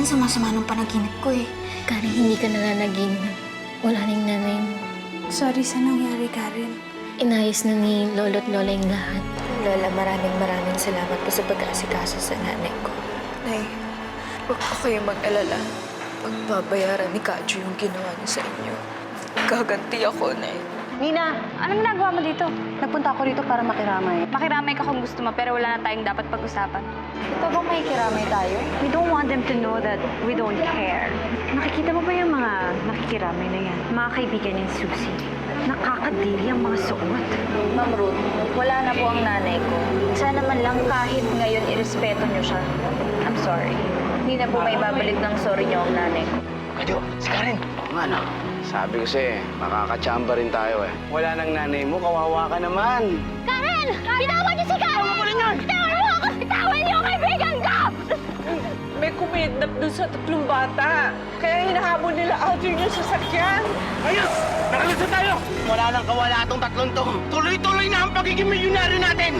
ang sama-sama ng panaginip ko eh. Karen, hindi ka nananaginip. Wala na yung nanay mo. Sorry sa nangyari, Karen. Inayos na ni Lolo at Lola yung lahat. Lola, maraming salamat po sa pag-aasikaso sa nanay ko. Nay, huwag po kayong mag-alala. Pagbabayaran ni Kadyo yung ginawa niya sa inyo. Gaganti ako, Nay. Nina, anong ginagawa mo dito? Nagpunta ako rito para makiramay. Makiramay ka kung gusto mo, pero wala na tayong dapat pag-usapan. Ito bang may kiramay tayo? We don't want them to know that we don't care. Nakikita mo ba yung mga nakikiramay na yan? Mga kaibigan ni Susie. Nakakadiri ang mga suot. Ma'am Ruth, wala na po ang nanay ko. Sana man lang kahit ngayon irespeto niyo siya. I'm sorry. Hindi na po may babalik ng sorry niyo ang nanay ko. Kadyo, si Karen. Oo nga, no? Sabi ko sa'yo, makakachamba rin tayo eh. Wala nang nanay mo, kawawa ka naman. Karen! Bitawan niyo si Karen! Bitawan mo rin yan! Bitawan mo ako! Bitawan niyo ang kaibigan ko! May kumidnap dun sa 3 bata. Kaya hinahabol nila Audrey yung sasakyan. Ayos! Nakalusot tayo! Wala nang kawala itong 3 to. Tuloy-tuloy na ang pagiging milyonaryo natin!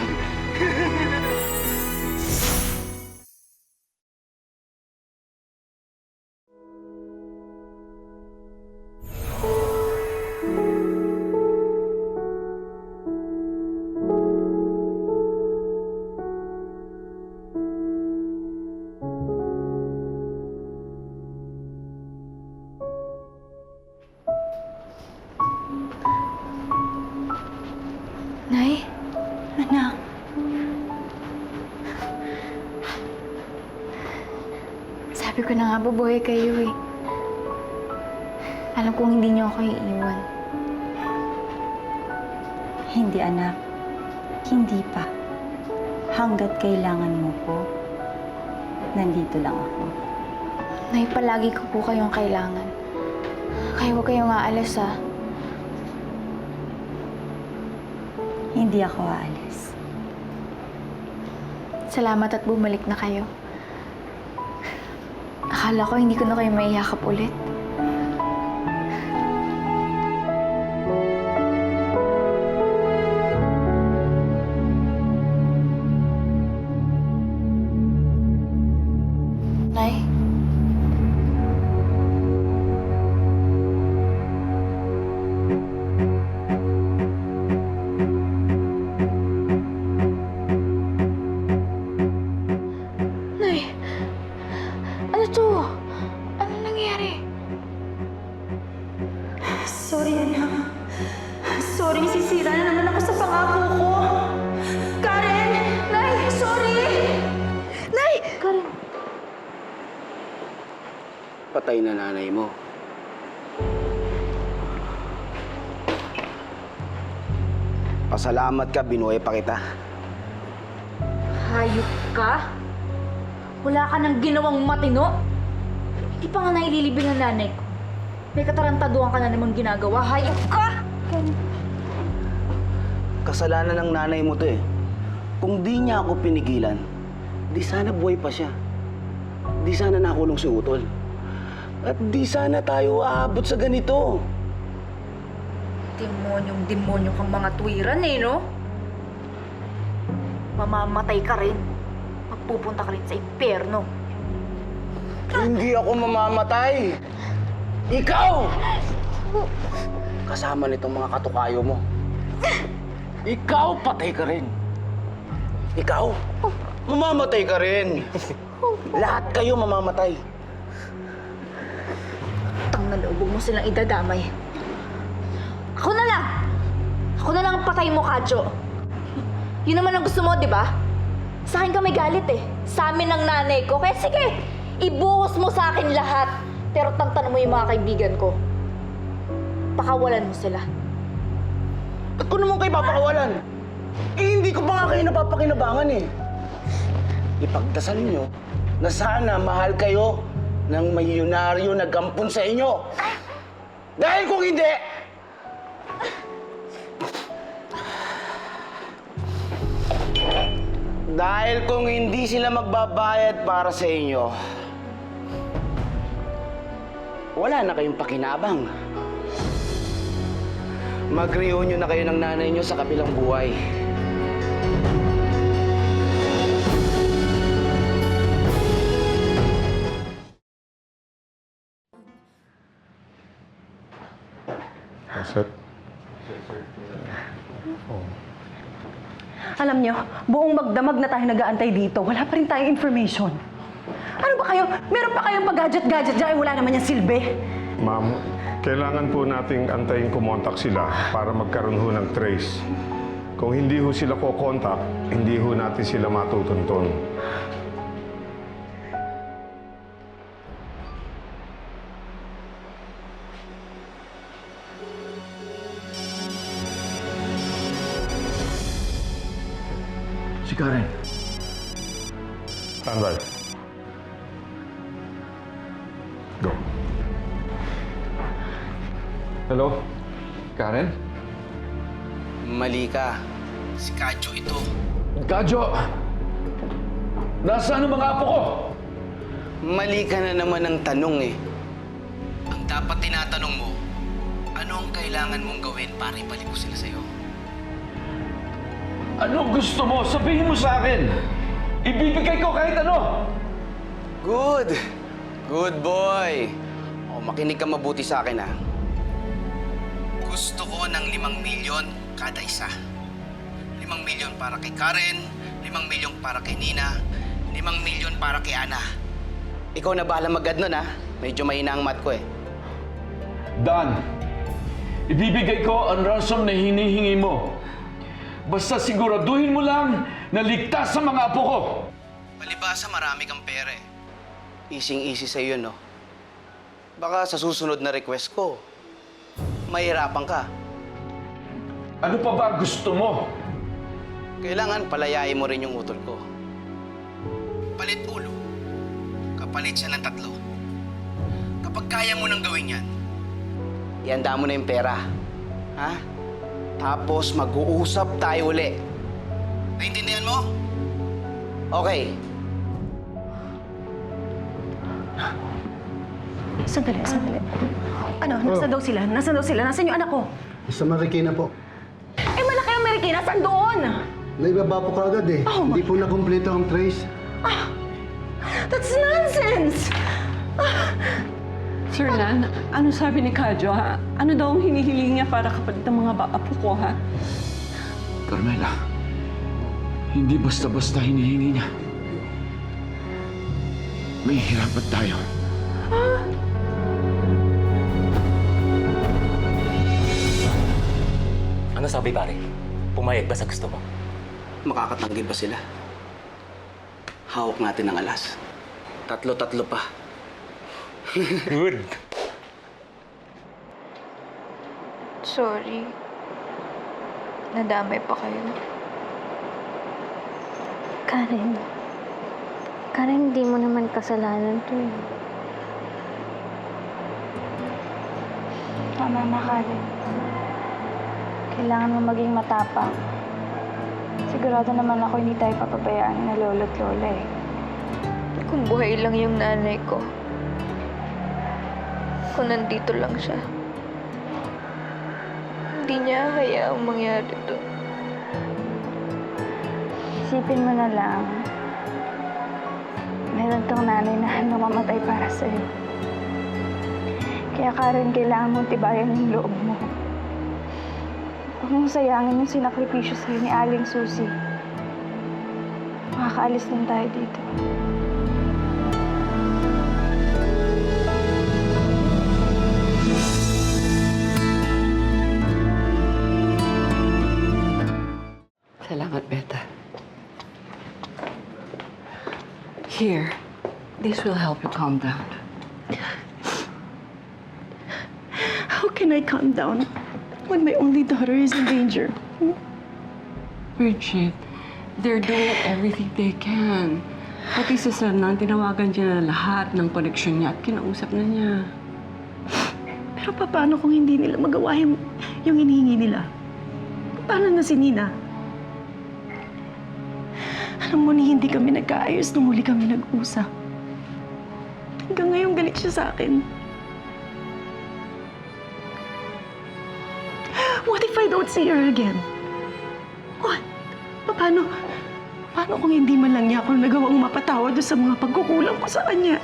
Nay? Anak? Sabi ko na nga, bubuhay kayo eh. Alam kong hindi niyo ako iiwan. Hindi, anak. Hindi pa. Hanggat kailangan mo ko, nandito lang ako. Nay, palagi ko po kayong kailangan. Kaya huwag kayong aalis ah. Hindi ako aalis. Salamat at bumalik na kayo. Akala ko hindi ko na kayo maiyakap ulit. Nay? Nay? Ano to? Anong nangyari? Sorry, anak. Sorry, sisira na naman ako sa pangako ko. Karen! Nay, sorry! Nay! Karen! Patay na nanay mo. Pasalamat ka, binuhay pa kita. Hayop ka? Wala ka nang ginawang matino? Hindi pa nga naililibing ang nanay ko. May katarantaduhan ka na namang ginagawa. Hayop ka! Kasalanan ng nanay mo to eh. Kung di niya ako pinigilan, di sana buhay pa siya. Di sana nakulong si Utol. At di sana tayo aabot sa ganito. Demonyong-demonyo kang mga tuwiran eh, no? Mamamatay ka rin. Magpupunta ka rin sa impyerno. Hindi ako mamamatay. Ikaw! Kasama nitong mga katukayo mo. Ikaw, patay ka rin. Ikaw, mamamatay ka rin. Lahat kayo mamamatay. Tang nalubog mo silang idadamay. Ako na lang! Ako na lang ang patay mo, Kadyo. Yun naman ang gusto mo, di ba? Sa akin ka may galit eh. Sa amin ng nanay ko. Kaya sige, ibuhos mo sa akin lahat. Pero tantanan mo yung mga kaibigan ko. Pakawalan mo sila. Ba't ko naman kayo papakawalan? Eh, hindi ko pa nga kayo napapakinabangan eh. Ipagdasal niyo na sana mahal kayo ng milyonaryo na gampon sa inyo. Dahil kung hindi, dahil kung hindi sila magbabayad para sa inyo, wala na kayong pakinabang. Mag-reunion na kayo ng nanay niyo sa kabilang buhay. Set. Alam niyo, buong magdamag na tayo nag-aantay dito. Wala pa rin tayong information. Ano ba kayo? Meron pa kayong pag-gadget-gadget dyan? Wala naman yung silbi. Ma'am, kailangan po nating antayin kumontak sila para magkaroon ho ng trace. Kung hindi ho sila ko-contact, hindi ho natin sila matutuntun. Si Karen. Standby. Go. Hello? Karen? Mali ka. Si Kadyo ito. Kadyo! Nasaan ang mga apo ko? Mali ka na naman ng tanong eh. Ang dapat tinatanong mo, ano ang kailangan mong gawin para ibalik ko sila sa'yo? Ano gusto mo? Sabihin mo sa akin! Ibibigay ko kahit ano! Good! Good boy! O, makinig ka mabuti sa akin ha. Gusto ko ng 5 milyon kada isa. 5 milyon para kay Karen, 5 milyon para kay Nina, 5 milyon para kay Ana. Ikaw na bahala mag-add nun ha. Medyo mahina ang math ko eh. Dan, ibibigay ko ang ransom na hinihingi mo. Basta siguraduhin mo lang na ligtas sa mga apo ko. Palibasa marami kang pera eh. Easy-easy sa'yo, no? Baka sa susunod na request ko, mahirapan ka. Ano pa ba gusto mo? Kailangan palayain mo rin yung utol ko. Palit ulo. Kapalit siya ng 3. Kapag kaya mo nang gawin yan, ihanda mo na yung pera. Ha? Tapos mag-uusap tayo uli. Naintindihan mo? Okay. Sandali. Ano? Nasaan daw sila? Nasaan yung anak ko? Sa Marikina po. Eh, malaki ang Marikina. Saan doon? Naibaba po kaagad eh. Hindi po nakumpleto ang trace. That's nonsense! Sir Nan, ano sabi ni Kadyo, ha? Ano daw ang hinihiling niya para kapalit ng mga apo ko, ha? Carmela, hindi basta-basta hinihingi niya. May hirapan tayo. Ano sabi, pare? Pumayag ba sa gusto mo? Makakatanggi ba sila? Hawak natin ang alas. 3 pa. Good. Sorry. Nadamay pa kayo. Karen, hindi mo naman kasalanan to eh. Tama na, Karen. Kailangan mo maging matapang. Sigurado naman ako hindi tayo papabayaan na lolo't lola eh. Kung buhay lang yung nanay ko, kung nandito lang siya, hindi niya hayaang mangyari to. Isipin mo na lang, meron tong nanay na namamatay para sa'yo. Kaya Karen, kailangan mong tibayan yung loob mo. Huwag mong sayangin yung sinakripisyo sa'yo ni Aling Susie. Makakaalis din tayo dito. Salamat, Beta. Here, this will help you calm down. How can I calm down when my only daughter is in danger? Bridget, they're doing everything they can. Pati sa Sernan, tinawagan niya na lahat ng koneksyon niya at kinausap na niya. Pero paano kung hindi nila magawa yung hinihingi nila? Paano na si Nina? Alam mo ni hindi kami nagkaayos nung huli kami nag-usap. Hanggang ngayon galit siya sa akin. What if I don't see her again? What? Paano kung hindi man lang niya ako nagawang mapatawad sa mga pagkukulang ko sa kanya?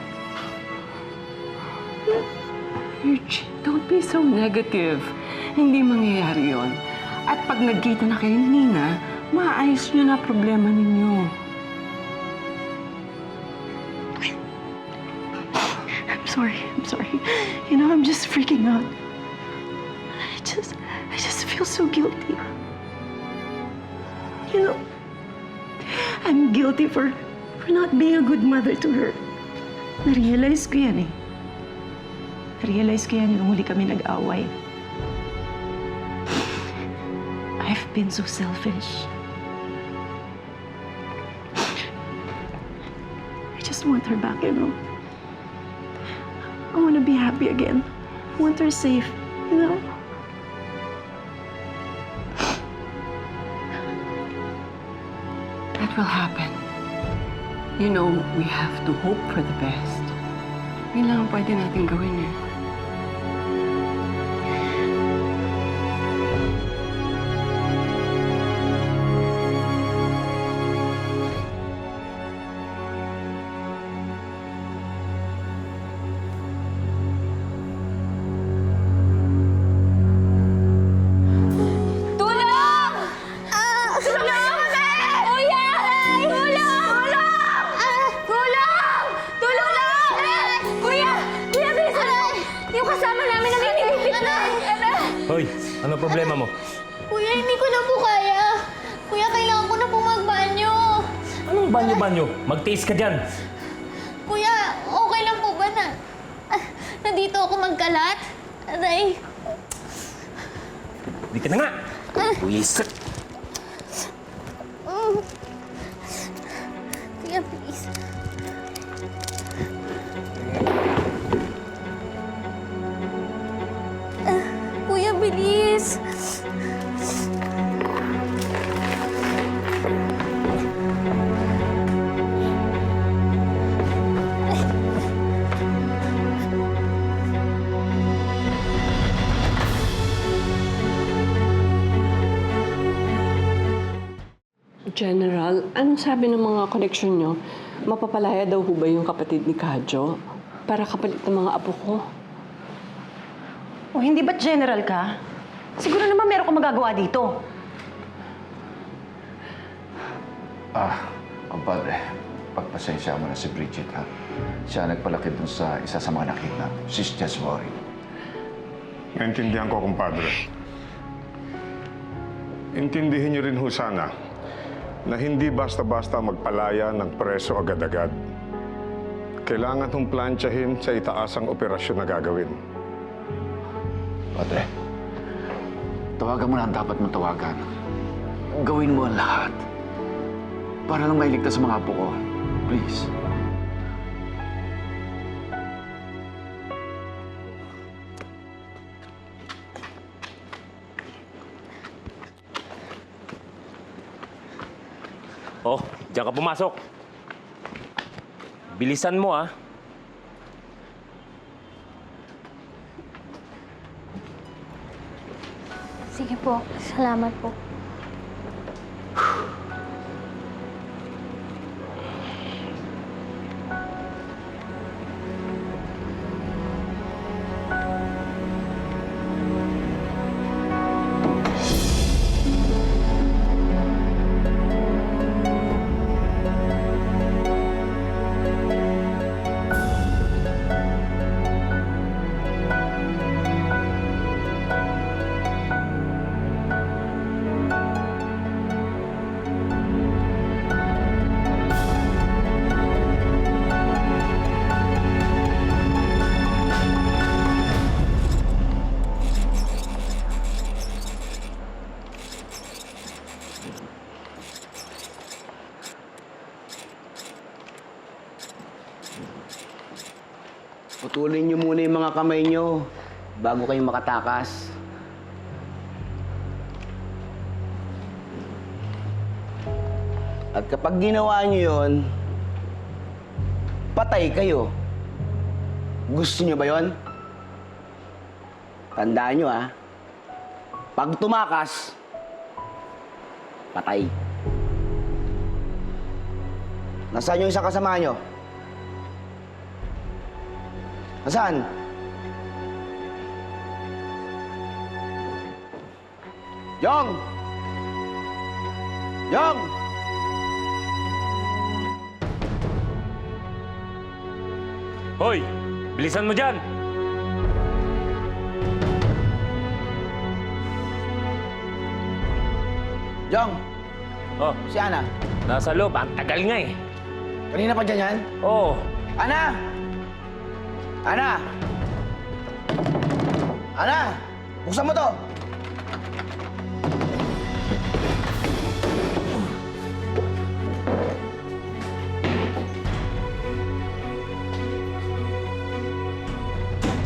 Eugene, don't be so negative. Hindi mangyayari yon. At pag nagkita na kayo ni Nina, maayos niyo na problema ninyo. I'm sorry. You know, I'm just freaking out. I just feel so guilty. You know, I'm guilty for not being a good mother to her. Na-realize ko yan eh. Na-realize ko yan nung huli kami nag-away. I've been so selfish. I just want her back, you know. I want to be happy again. I want her safe, you know. That will happen. You know, we have to hope for the best. Yun lang ang pwede natin gawin eh. Tulong! Tulong! Kuya! Tulong! Tulong! Tulong lang! Kuya! Kuya, bilisan mo! Yung kasama namin namimilipit na! Hoy, ano problema mo? Kuya, hindi ko na po kaya. Kuya, kailangan ko na po magbanyo. Anong banyo-banyo? Mag-taste ka dyan. Kuya, okay lang po ba na nandito ako magkalat? Aray. Hindi ka na nga. Buwisit. Kuya, please. Kuya, bilis. General, anong sabi ng mga koneksyon nyo? Mapapalaya daw ho ba yung kapatid ni Kadyo para kapalit ng mga apo ko? O hindi ba't general ka? Siguro naman meron kang magagawa dito. Compadre, pagpasensya mo na si Bridget, ha? Siya nagpalaki dun sa isa sa mga nakidnap. She's just worried. Naintindihan ko, kumpadre. Intindihin niyo rin ho sana na hindi basta-basta magpalaya ng preso agad-agad. Kailangan hong plantsahin sa itaasang operasyon na gagawin. Padre, tawagan mo na ang dapat mong tawagan. Gawin mo ang lahat para lang mailigtas sa mga apo ko. Please. Oh, diyan ka pumasok. Bilisan mo, ah. Sige po, salamat po. Putulin niyo muna yung mga kamay niyo bago kayo makatakas. At kapag ginawa niyo yon, patay kayo. Gusto niyo ba yon? Tandaan niyo, ha? Pag tumakas, patay. Nasaan yung isang kasama niyo? Nasaan? Yong! Yong! Hoy! Bilisan mo dyan! Yong! Oh, Si Ana. nasa loob. Ang tagal nga eh. Kanina pa dyan yan? Oo. Ana! Ana! Ana! Buksan mo to!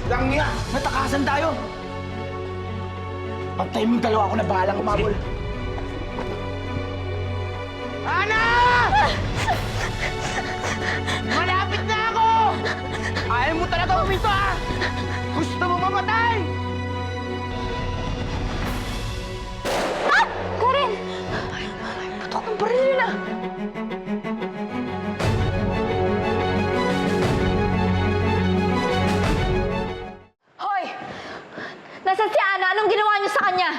Langya! Natakasan tayo! Pantay mo yung dalawa, ako na bahalang umabol. Ana! Malapit na ako! Ayaw mo talaga huminto, ha? Gusto mo mamatay! Karen! Patok ng baril nila! Hoy! Nasaan si Ana? Anong ginawa niyo sa kanya?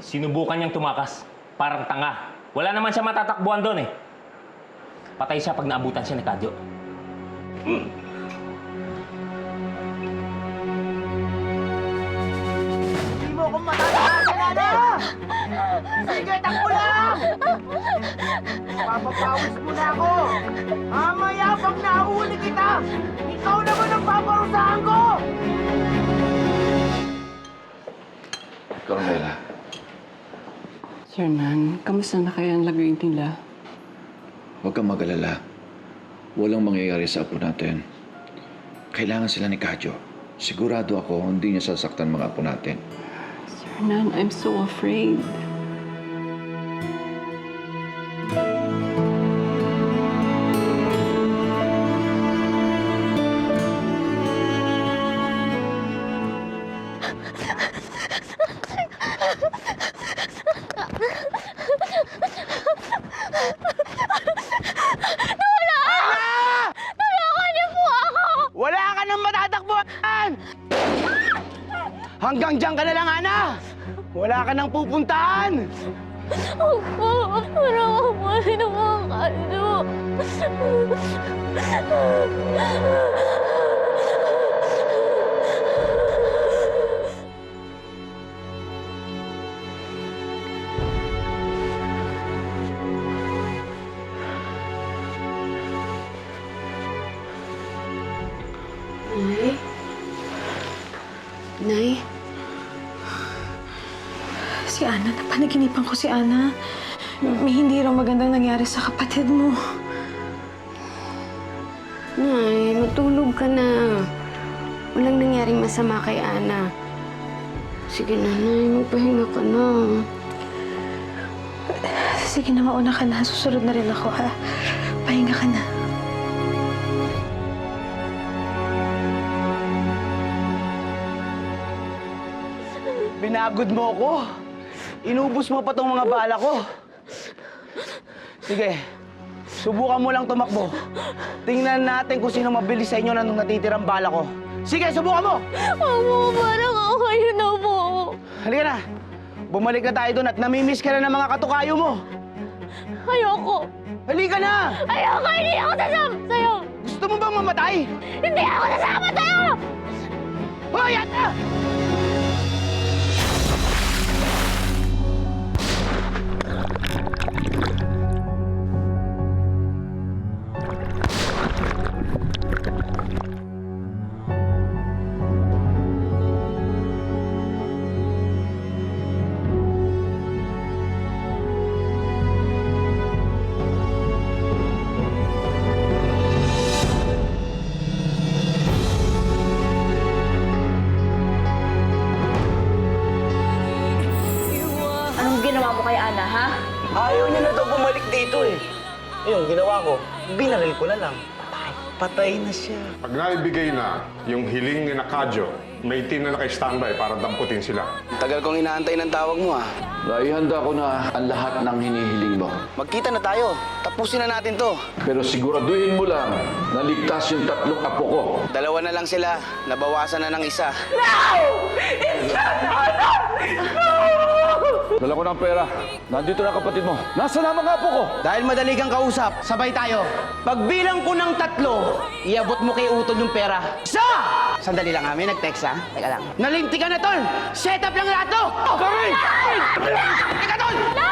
Sinubukan niyang tumakas. Parang tanga. Wala naman siya matatakbuhan doon eh. Patay siya pag naabutan siya ni Kadyo. Hindi mo akong matatakasan, Ana! Sige, takbo lang! Papapawis mo na ako! Mamaya pag nahuli kita, ikaw naman ang paparusahan ko! Carmela, Sir Nan, kamusta na kaya ang lagay nila? huwag kang mag-alala. Walang mangyayari sa apo natin. Kailangan sila ni Kadyo. Sigurado ako hindi niya sasaktan mga apo natin. Sir Nan, I'm so afraid. Wala ka nang matatakbuhan! Hanggang dyan ka na lang, Ana! Wala ka nang pupuntahan! Opo, parang ako po nakakano. Nay? Nay? Si Ana, napanaginipan ko si Ana. May hindi raw magandang nangyari sa kapatid mo. Nay, matulog ka na. Walang nangyaring masama kay Ana. Sige na, Nay. Magpahinga ka na. Sige na, mauna ka na. Susunod na rin ako, ha? Pahinga ka na. Binagod mo ako. Inubos mo pa tong mga bala ko. Sige, subukan mo lang tumakbo. Tingnan natin kung sino mabilis sa inyo na nung natitirang bala ko. Sige, subukan mo! Opo, parang ako kayo na po. Halika na. Bumalik na tayo doon at namimiss ka na ng mga katukayo mo. Ayoko. Halika na! Ayoko, hindi ako sasama sa'yo. Gusto mo bang mamatay? Hindi ako sasama sa'yo! Hoy, Ana! Anong ginawa mo kay Ana, ha? Ayaw niya na daw bumalik dito eh. Yung ginawa ko, binaril ko na lang. Patay. patay na siya. Pag naibigay na yung hiling ni Nakadyo, may team na naka-standby para damputin sila. Tagal kong inaantay ng tawag mo ah. Naihanda ko na ang lahat ng hinihiling mo. Magkita na tayo. Tapusin na natin to. Pero siguraduhin mo lang na ligtas yung 3 apo ko. 2 na lang sila. Nabawasan na ng isa. Dala ko ng pera. Nandito na kapatid mo. Nasaan ang mga apo ko? Dahil madali kang kausap, sabay tayo. Pagbilang ko ng 3, iabot mo kay Utol yung pera. Isa! Sandali lang ha, may nag-text ha. Teka lang. Nalinti ka na, Tol! Set up lang lahat to! Karen! Teka, Tol!